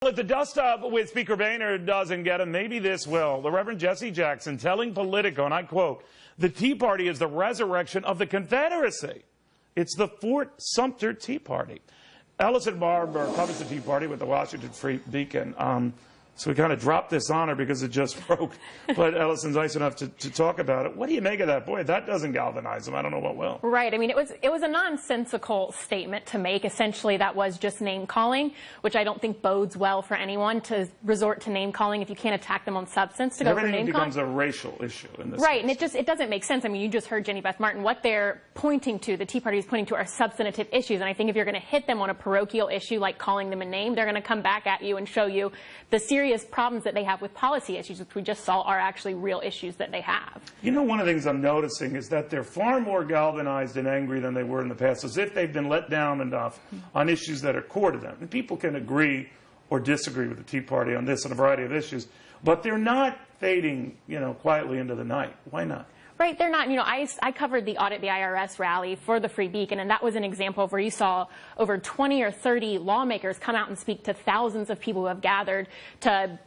If the dust-up with Speaker Boehner doesn't get him, maybe this will. The Reverend Jesse Jackson telling Politico, and I quote, "The Tea Party is the resurrection of the Confederacy. It's the Fort Sumter Tea Party." Ellison Barber covers the Tea Party with the Washington Free Beacon. So we kind of dropped this on her because it just broke. But Ellison's nice enough to talk about it. What do you make of that? Boy, that doesn't galvanize him. I don't know what will. Right. I mean, it was a nonsensical statement to make. Essentially, that was just name-calling, which I don't think bodes well for anyone to resort to name-calling if you can't attack them on substance to go for name-calling. Everything becomes a racial issue in this Right, case. and it doesn't make sense. I mean, you just heard Jenny Beth Martin. What they're pointing to, the Tea Party is pointing to, are substantive issues. And I think if you're going to hit them on a parochial issue like calling them a name, they're going to come back at you and show you the serious problems that they have with policy issues, which we just saw are actually real issues that they have. You know, one of the things I'm noticing is that they're far more galvanized and angry than they were in the past, as if they've been let down enough on issues that are core to them. And people can agree or disagree with the Tea Party on this and a variety of issues, but they're not fading, you know, quietly into the night. Why not? Right, they're not. You know, I covered the Audit the IRS rally for the Free Beacon, and that was an example of where you saw over 20 or 30 lawmakers come out and speak to thousands of people who have gathered to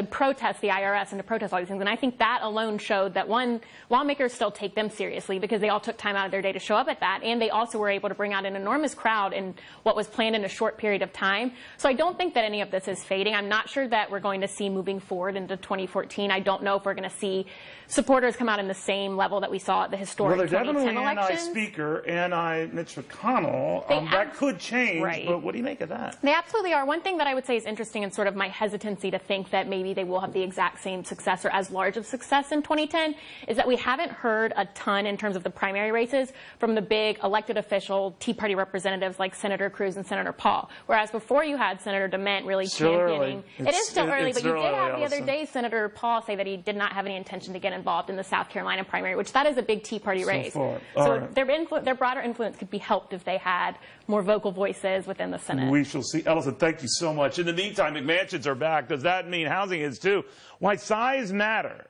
protest the IRS and to protest all these things. And I think that alone showed that, one, lawmakers still take them seriously because they all took time out of their day to show up at that, and they also were able to bring out an enormous crowd in what was planned in a short period of time. So I don't think that any of this is fading. I'm not sure that we're going to see moving forward into 2014. I don't know if we're going to see supporters come out in the same level that we saw at the historic 2010 elections. Well, they're definitely anti-Speaker, anti-Mitch McConnell. That could change, right. But what do you make of that? They absolutely are. One thing that I would say is interesting, and sort of my hesitancy to think that maybe they will have the exact same success or as large of success in 2010, is that we haven't heard a ton in terms of the primary races from the big elected official Tea Party representatives like Senator Cruz and Senator Paul. Whereas before you had Senator DeMint really championing. It is still early, but you did have the other day Senator Paul say that he did not have any intention to get involved in the South Carolina primary, which that is a big Tea Party race. So right. Their broader influence could be helped if they had more vocal voices within the Senate. We shall see. Ellison, thank you so much. In the meantime, McMansions are back. Does that mean housing is too? Why size matter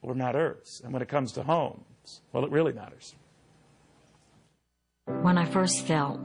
or matters? And when it comes to homes, well, it really matters. When I first felt